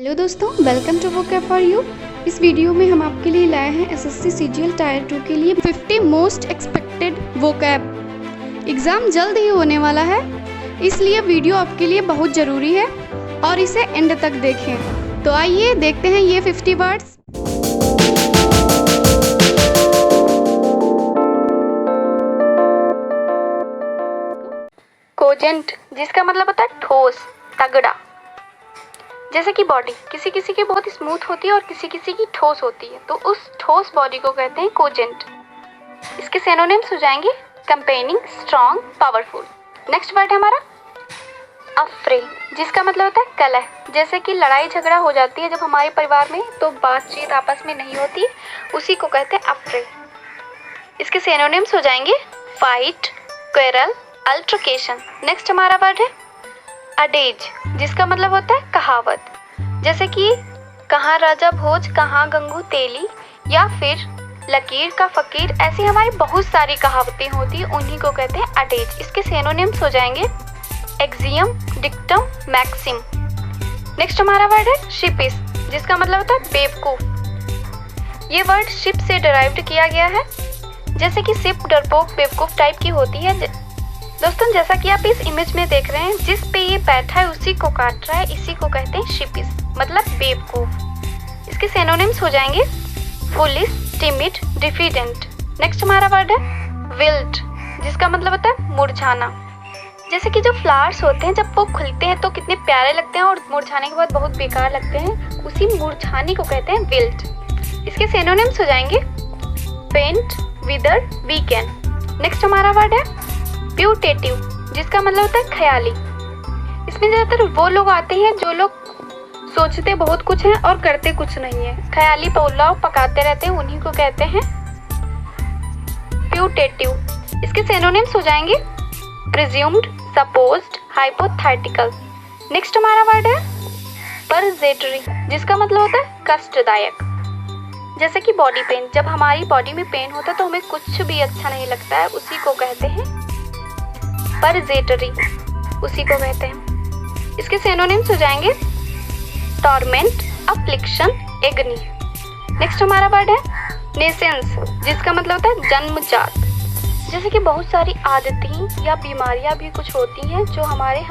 Hello दोस्तों, welcome to vocab for you. इस video में हम आपके लिए लाए हैं एसएससी सीजीएल टायर 2 के लिए 50 मोस्ट एक्सपेक्टेड वोकैब। एग्ज़ाम जल्द ही होने वाला है, इसलिए वीडियो आपके लिए बहुत ज़रूरी है और इसे एंड तक देखें। तो आइए देखते हैं ये 50 वर्ड्स। कोजेंट, जिसका मतलब होता है ठोस, तगड़ा। जैसे कि बॉडी किसी किसी की बहुत स्मूथ होती है और किसी किसी की ठोस होती है, तो उस ठोस बॉडी को कहते हैं कोजेंट। इसके सिनोनिम्स हो जाएंगे campaigning, strong, powerful. Next word है हमारा अफ्रे, जिसका मतलब होता है कलह। जैसे कि लड़ाई झगड़ा हो जाती है जब हमारे परिवार में, तो बातचीत आपस में नहीं होती, उसी को कहते हैं अफ्रे। इसके सिनोनिम्स हो जाएंगे फाइट, क्वेरल, अल्ट्रकेशन। नेक्स्ट हमारा वर्ड है अडेज, जिसका मतलब होता है कहावत। जैसे कि कहाँ राजा भोज, कहाँ गंगू तेली, या फिर लकीर का फकीर। ऐसी हमारी बहुत सारी कहावतें होती हैं, उन्हीं को कहते हैं अडेज। इसके सिनोनिम्स हो जाएंगे एक्सियम, डिक्टम, मैक्सिम। नेक्स्ट हमारा वर्ड है शिपिस, जिसका मतलब होता है बेवकूफ। ये वर्ड शिप से डिराइव्ड किया गया है। जैसे कि शिप डरपोक, बेवकूफ टाइप की होती है। दोस्तों, जैसा कि आप इस इमेज में देख रहे हैं, जिस पे ये बैठा है उसी को काट रहा है, इसी को कहते हैं शिपिस, मतलब बेवकूफ। इसके सिनोनिम्स हो जाएंगे फुलिश, टिमिड, डिफिडेंट। नेक्स्ट हमारा वर्ड है विल्ट, जिसका मतलब होता है मुरझाना। जैसे कि जो फ्लावर्स होते हैं, जब वो खुलते हैं तो कितने प्यारे लगते हैं और मुरझाने के बाद बहुत बेकार लगते हैं, उसी मुरझाने को कहते हैं विल्ट। इसके सिनोनिम्स हो जाएंगे पेंट, विदर, वीकेंड। नेक्स्ट हमारा वर्ड है प्यूटेटिव, जिसका मतलब होता है ख्याली। इसमें ज़्यादातर वो लोग आते हैं जो लोग सोचते बहुत कुछ हैं और करते कुछ नहीं है। ख्याली पुलाव पकाते रहते हैं, उन्हीं को कहते हैं प्यूटेटिव। इसके सिनोनिम्स हो जाएंगे प्रिज्यूम्ड, सपोज्ड, हाइपोथेटिकल। नेक्स्ट हमारा वर्ड है परजेटरी, जिसका मतलब होता है कष्टदायक। जैसे कि बॉडी पेन, जब हमारी बॉडी में पेन होता है तो हमें कुछ भी अच्छा नहीं लगता है, उसी को कहते हैं परजेटरी, उसी को कहते हैं। इसके सिनोनिम्स हो जाएंगे टॉर्मेंट, अफ्लिक्शन, एगनी। नेक्स्ट हमारा वर्ड है नेसेंस, जिसका मतलब होता है जन्मजात। जैसे कि बहुत सारी आदतें या बीमारियां भी कुछ होती हैं जो हमारे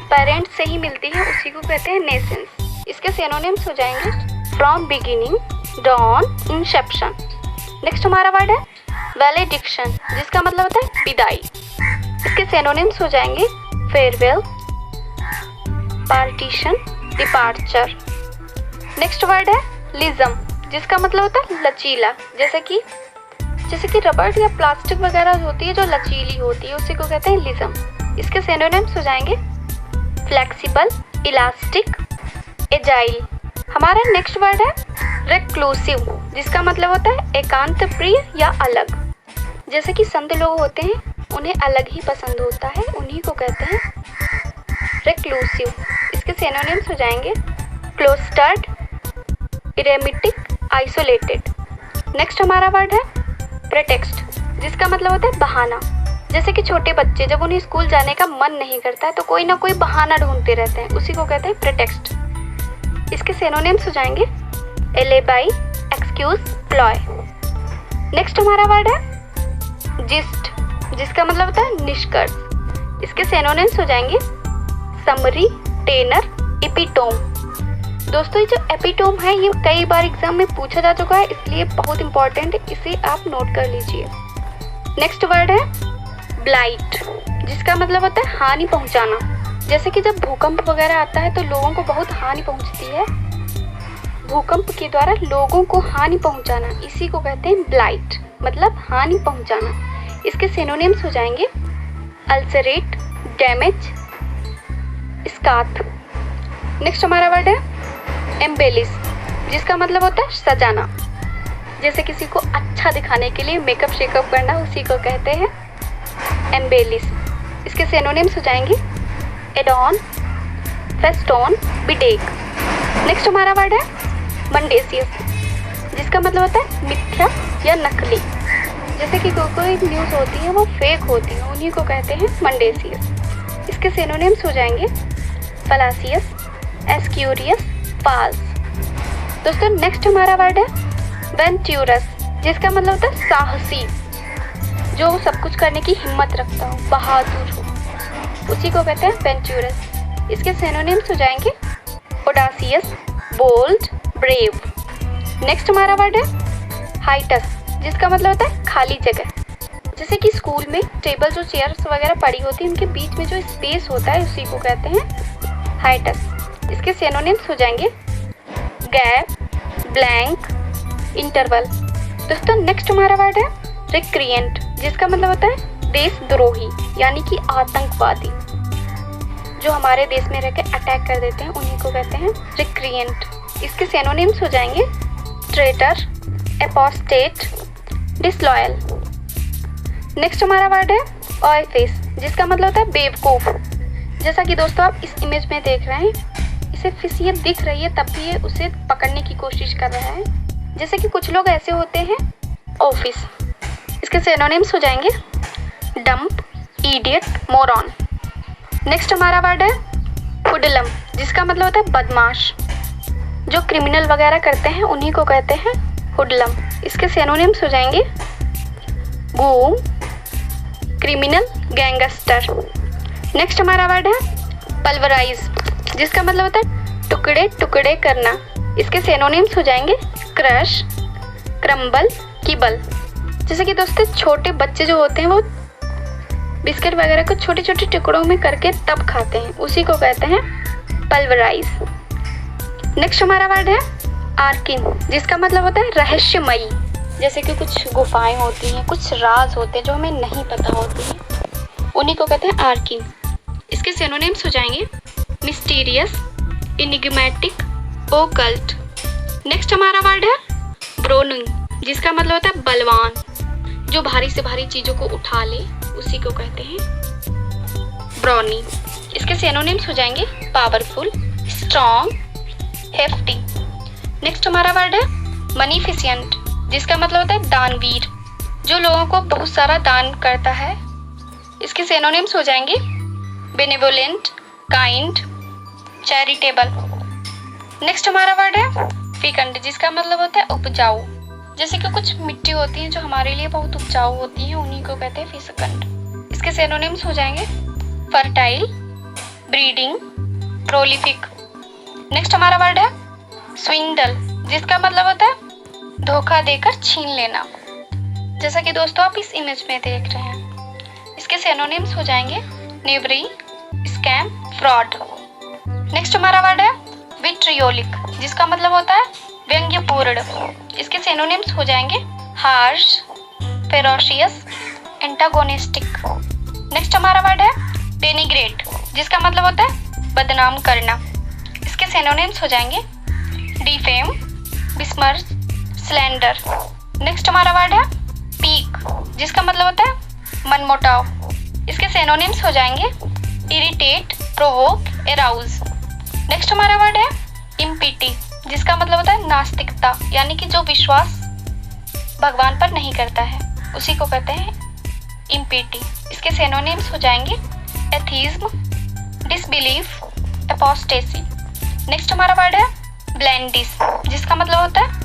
पेरेंट्स से ही मिलती हैं, उसी को कहते हैं नेसेंस। इसके सिनोनिम्स हो जाएंगे from beginning, dawn, inception. Next हमारा वर्ड है वैलेडिक्शन, जिसका मतलब होता है विदाई। इसके सिनोनिम्स हो जाएंगे farewell, partition, departure. Next word है लिज्म, जिसका मतलब होता है लचीला। जैसे कि रबड़ या प्लास्टिक वगैरह होती है जो लचीली होती है, उसी को कहते हैं लिज्म। इसके सिनोनिम्स हो जाएंगे फ्लेक्सिबल, इलास्टिक, एजाइल। हमारा नेक्स्ट वर्ड है रेक्लूसिव, जिसका मतलब होता है एकांत प्रिय या अलग। जैसे कि संत लोग होते हैं, उन्हें अलग ही पसंद होता है, उन्हीं को कहते हैं रेक्लूसिव। इसके सिनोनिम्स हो जाएंगे क्लोस्टर्ड, इरेमिटिक, आइसोलेटेड। नेक्स्ट हमारा वर्ड है प्रेटेक्स्ट, जिसका मतलब होता है बहाना। जैसे कि छोटे बच्चे जब उन्हें स्कूल जाने का मन नहीं करता है तो कोई ना कोई बहाना ढूंढते रहते हैं, उसी को कहते हैं प्रेटेक्स्ट। इसके सिनोनिम्स हो जाएंगे एलेबाई, एक्सक्यूज, प्लॉय। नेक्स्ट हमारा वर्ड है जिस्ट, जिसका मतलब होता है निष्कर्ष। इसके सिनोनिम्स हो जाएंगे समरी, टेनर, एपिटोम। दोस्तों, ये जो एपिटोम है ये कई बार एग्जाम में पूछा जा चुका है, इसलिए बहुत इंपॉर्टेंट है, इसे आप नोट कर लीजिए। नेक्स्ट वर्ड है ब्लाइट, जिसका मतलब होता है हानि पहुंचाना। जैसे कि जब भूकंप वगैरह आता है तो लोगों को बहुत हानि पहुंचती है, भूकंप के द्वारा लोगों को हानि पहुंचाना, इसी को कहते हैं ब्लाइट, मतलब हानि पहुंचाना। इसके सिनोनिम्स हो जाएंगे अल्सरेट, डैमेज, स्काथ। नेक्स्ट हमारा वर्ड है एम्बेलिश, जिसका मतलब होता है सजाना। जैसे किसी को अच्छा दिखाने के लिए मेकअप शेकअप करना, उसी को कहते हैं एम्बेलिश। इसके सिनोनिम्स हो जाएंगे एडॉन, फेस्टोन, बिडेक। नेक्स्ट हमारा वर्ड है मंडेसियस, जिसका मतलब होता है मिथ्या या नकली। जैसे कि कोई न्यूज़ होती है वो फेक होती है, उन्हीं को कहते हैं मंडेसियस। इसके सिनोनिम्स हो जाएंगे फलासियस, एस्क्यूरियस, फाल्स। दोस्तों नेक्स्ट हमारा वर्ड है वेंचुरस, जिसका मतलब होता है साहसी, जो सब कुछ करने की हिम्मत रखता हो, बहादुर हो, उसी को कहते हैं वेंचुरस। इसके सिनोनिम्स हो जाएंगे ऑडासियस, बोल्ड, ब्रेव। नेक्स्ट हमारा वर्ड है हाइटस, जिसका मतलब होता है खाली जगह। जैसे कि स्कूल में टेबल जो चेयर्स वगैरह पड़ी होती है उनके बीच में जो स्पेस होता है उसी को कहते हैं हाइटस। इसके सिनोनिम्स हो जाएंगे गैप, ब्लैंक, इंटरवल। दोस्तों नेक्स्ट हमारा वर्ड है रिक्रिएंट, जिसका मतलब होता है देशद्रोही यानी कि आतंकवादी, जो हमारे देश में रहकर अटैक कर देते हैं उन्हीं को कहते हैं रिक्रिएंट। इसके सिनोनिम्स हो जाएंगे ट्रेटर, एपोस्टेट, डिसलॉयल। नेक्स्ट हमारा वर्ड है ऑयफेस, जिसका मतलब होता है बेवकूफ़। जैसा कि दोस्तों आप इस इमेज में देख रहे हैं, इसे फिशियत दिख रही है तब भी ये उसे पकड़ने की कोशिश कर रहा है। जैसे कि कुछ लोग ऐसे होते हैं ऑफिस। इसके सिनोनिम्स हो जाएंगे डंप, इडियट, मोरॉन। नेक्स्ट हमारा वर्ड है हुडलम, जिसका मतलब होता है बदमाश, जो क्रिमिनल वगैरह करते हैं उन्हीं को कहते हैं हुडलम। इसके सिनोनिम्स हो जाएंगे गूम, क्रिमिनल, गैंगस्टर। नेक्स्ट हमारा वर्ड है पल्वराइज, जिसका मतलब होता है टुकड़े टुकड़े करना। इसके सिनोनिम्स हो जाएंगे क्रश, क्रम्बल, किबल। जैसे कि दोस्तों छोटे बच्चे जो होते हैं वो बिस्किट वगैरह को छोटे छोटे टुकड़ों में करके तब खाते हैं, उसी को कहते हैं पल्वराइज। नेक्स्ट हमारा वर्ड है आर्किन, जिसका मतलब होता है रहस्यमयी। जैसे कि कुछ गुफाएं होती हैं, कुछ राज होते हैं जो हमें नहीं पता होती हैं, उन्हीं को कहते हैं आर्किन। इसके सिनोनिम्स हो जाएंगे मिस्टीरियस, इनिग्मेटिक, ओकल्ट। नेक्स्ट हमारा वर्ड है ब्रोनिंग, जिसका मतलब होता है बलवान, जो भारी से भारी चीज़ों को उठा ले उसी को कहते हैं ब्रॉनी। इसके सिनोनिम्स हो जाएंगे पावरफुल, स्ट्रॉन्ग, हेफ्टी। नेक्स्ट हमारा वर्ड है मनीफिशिएंट, जिसका मतलब होता है दानवीर, जो लोगों को बहुत सारा दान करता है। इसके सिनोनिम्स हो जाएंगे बेनेवोलेंट, काइंड, चैरिटेबल। नेक्स्ट हमारा वर्ड है फिकंड, जिसका मतलब होता है उपजाऊ। जैसे कि कुछ मिट्टी होती है जो हमारे लिए बहुत उपजाऊ होती है, उन्हीं को कहते हैं फिकंड। इसके सिनोनिम्स हो जाएंगे फर्टाइल, ब्रीडिंग, प्रोलिफिक। नेक्स्ट हमारा वर्ड है स्विंडल, जिसका मतलब होता है धोखा देकर छीन लेना। जैसा कि दोस्तों आप इस इमेज में देख रहे हैं। इसके सिनोनिम्स हो जाएंगे नेवरी, स्कैम, फ्रॉड। नेक्स्ट हमारा वर्ड है विट्रियोलिक, जिसका मतलब होता है व्यंग्यपूर्ण। इसके सिनोनिम्स हो जाएंगे हार्श, फेरोशियस, एंटागोनिस्टिक। नेक्स्ट हमारा वर्ड है डेनिग्रेट, जिसका मतलब होता है बदनाम करना। इसके सिनोनिम्स हो जाएंगे डिफेम, बिस्मर्च, स्लैंडर। नेक्स्ट हमारा वर्ड है पीक, जिसका मतलब होता है मनमुटाव। इसके सिनोनिम्स हो जाएंगे इरिटेट, प्रोवोक, एराउज। नेक्स्ट हमारा वर्ड है इम्पिटी, जिसका मतलब होता है नास्तिकता, यानी कि जो विश्वास भगवान पर नहीं करता है उसी को कहते हैं इम्पिटी। इसके सिनोनिम्स हो जाएंगे एथीज्म, डिसबिलीफ, एपोस्टेसी। नेक्स्ट हमारा वर्ड है ब्लेंडिस, जिसका मतलब होता है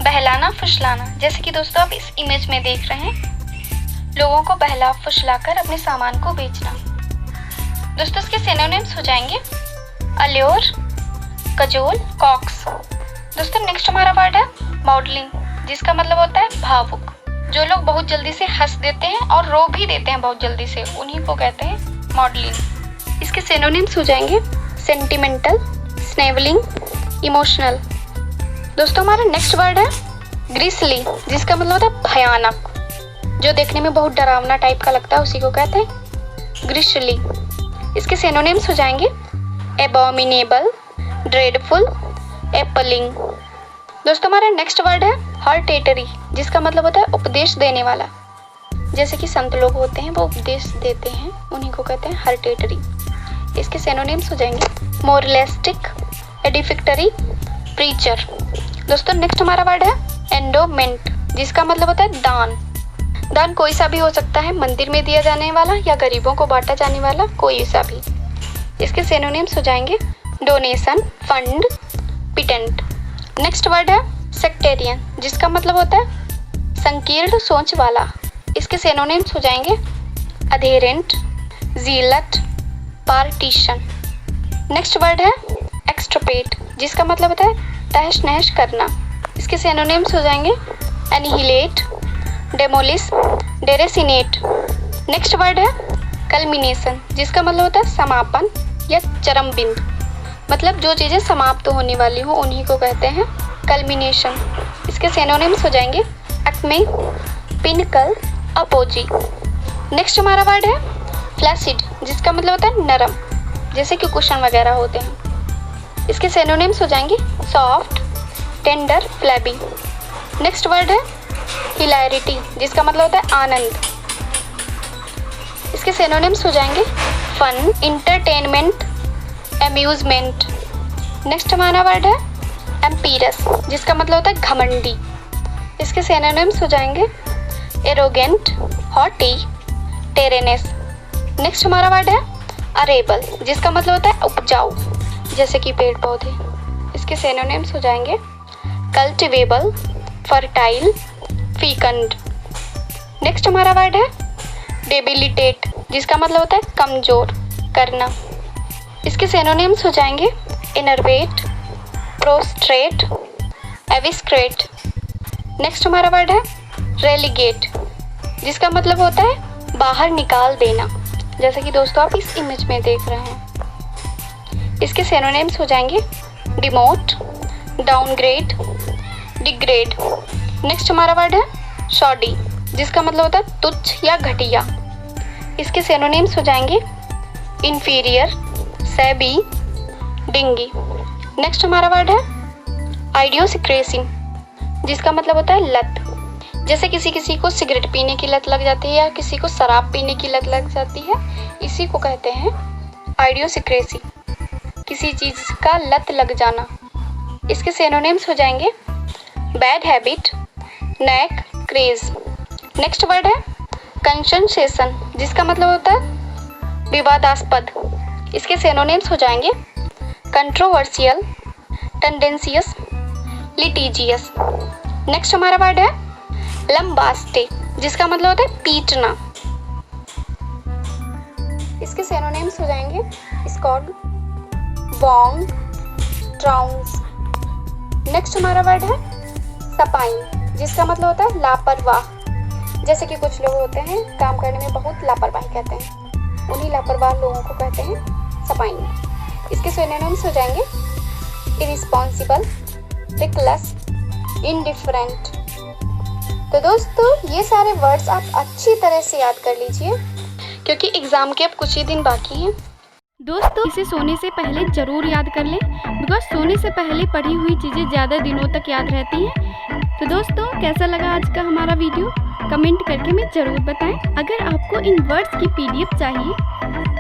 बहलाना, फुसलाना। जैसे कि दोस्तों आप इस इमेज में देख रहे हैं, लोगों को बहला फुसलाकर अपने सामान को बेचना। दोस्तों इसके सिनोनिम्स हो जाएंगे अल्योर, कजोल, कॉक्स। दोस्तों नेक्स्ट हमारा वर्ड है मॉडलिंग, जिसका मतलब होता है भावुक। जो लोग बहुत जल्दी से हंस देते हैं और रो भी देते हैं बहुत जल्दी से, उन्हीं को कहते हैं मॉडलिंग। इसके सिनोनिम्स हो जाएंगे सेंटिमेंटल, स्नेवलिंग, इमोशनल। दोस्तों हमारा नेक्स्ट वर्ड है ग्रिसली, जिसका मतलब होता है भयानक, जो देखने में बहुत डरावना टाइप का लगता है उसी को कहते हैं ग्रिसली। इसके सिनोनिम्स हो जाएंगे एबोमिनेबल, ड्रेडफुल, एपलिंग। दोस्तों हमारा नेक्स्ट वर्ड है हर्टेटरी, जिसका मतलब होता है उपदेश देने वाला। जैसे कि संत लोग होते हैं वो उपदेश देते हैं, उन्हीं को कहते हैं हर्टेटरी। इसके सिनोनिम्स हो जाएंगे मोरलिस्टिक, एडिफिक्टरी, प्रीचर। दोस्तों नेक्स्ट हमारा वर्ड है एंडोमेंट, जिसका मतलब होता है दान। दान कोई सा भी हो सकता है, मंदिर में दिया जाने वाला या गरीबों को बांटा जाने वाला, कोई सा भी। इसके सिनोनिम्स हो जाएंगे donation, fund, competent. Next word है सेक्टेरियन, जिसका मतलब होता है संकीर्ण सोच वाला। इसके सिनोनिम्स हो जाएंगे अधेरेंट, ज़ीलट, पार्टीशन। नेक्स्ट वर्ड है एक्सट्रोपेट, जिसका मतलब होता है तहस नहस करना। इसके सिनोनिम्स हो जाएंगे एनिहिलेट, डेमोलिश, डेरेसिनेट। नेक्स्ट वर्ड है कल्मिनेशन, जिसका मतलब होता है समापन या चरम बिंदु। मतलब जो चीज़ें समाप्त होने वाली हो उन्हीं को कहते हैं कल्मिनेशन। इसके सिनोनिम्स हो जाएंगे एक्मे, पिनकल, अपोजी। नेक्स्ट हमारा वर्ड है फ्लैसिड, जिसका मतलब होता है नरम, जैसे कि कुशन वगैरह होते हैं। इसके सिनोनिम्स हो जाएंगे soft, tender, flabby. Next word है हिलैरिटी, जिसका मतलब होता है आनंद। इसके सिनोनिम्स हो जाएंगे फन, इंटरटेनमेंट, अम्यूजमेंट। नेक्स्ट हमारा वर्ड है एम्पीरस, जिसका मतलब होता है घमंडी। इसके सिनोनिम्स हो जाएंगे एरोगेंट, हॉटी, टेरेनेस। नेक्स्ट हमारा वर्ड है अरेबल, जिसका मतलब होता है उपजाऊ, जैसे कि पेड़ पौधे। इसके सिनोनिम्स हो जाएंगे कल्टिवेबल, फर्टाइल, फीकंड। नेक्स्ट हमारा वर्ड है डेबिलिटेट, जिसका मतलब होता है कमजोर करना। इसके सिनोनिम्स हो जाएंगे इनर्वेट, प्रोस्ट्रेट, एविस्क्रेट। नेक्स्ट हमारा वर्ड है रेलिगेट, जिसका मतलब होता है बाहर निकाल देना, जैसे कि दोस्तों आप इस इमेज में देख रहे हैं। इसके सिनोनिम्स हो जाएंगे डिमोट, डाउनग्रेड, डिग्रेड। नेक्स्ट हमारा वर्ड है शॉडी, जिसका मतलब होता है तुच्छ या घटिया। इसके सिनोनिम्स हो जाएंगे इन्फीरियर, सैबी, डिंगी। नेक्स्ट हमारा वर्ड है आइडियोसिक्रेसी, जिसका मतलब होता है लत। जैसे किसी को सिगरेट पीने की लत लग जाती है या किसी को शराब पीने की लत लग जाती है, इसी को कहते हैं आइडियोसिक्रेसी, किसी चीज़ का लत लग जाना। इसके सिनोनिम्स हो जाएंगे bad habit, knack, craze. Next word है कंशनसेशन, जिसका मतलब होता है विवादास्पद। इसके सिनोनिम्स हो जाएंगे कंट्रोवर्शियल, टेंडेंशियस, लिटिजियस। नेक्स्ट हमारा वर्ड है लंबास्टे, जिसका मतलब होता है पीटना। इसके सिनोनिम्स हो जाएंगे स्कॉड, बॉन्ग, ट्राउंस। नेक्स्ट हमारा वर्ड है सपाइन, जिसका मतलब होता है लापरवाह। जैसे कि कुछ लोग होते हैं काम करने में बहुत लापरवाही कहते हैं, उन्हीं लापरवाह लोगों को कहते हैं सपाइन। इसके सिनोनिम्स हो जाएंगे इरिस्पॉन्सिबल, रिकलेस, इंडिफरेंट। तो दोस्तों ये सारे वर्ड्स आप अच्छी तरह से याद कर लीजिए, क्योंकि एग्ज़ाम के अब कुछ ही दिन बाकी हैं। दोस्तों इसे सोने से पहले ज़रूर याद कर लें, बिकॉज सोने से पहले पढ़ी हुई चीज़ें ज़्यादा दिनों तक याद रहती हैं। तो दोस्तों कैसा लगा आज का हमारा वीडियो, कमेंट करके हमें ज़रूर बताएं। अगर आपको इन वर्ड्स की PDF चाहिए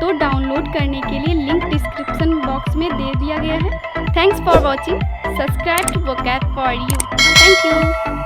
तो डाउनलोड करने के लिए लिंक डिस्क्रिप्शन बॉक्स में दे दिया गया है। Thanks for watching, subscribe to vocab for you। Thank you.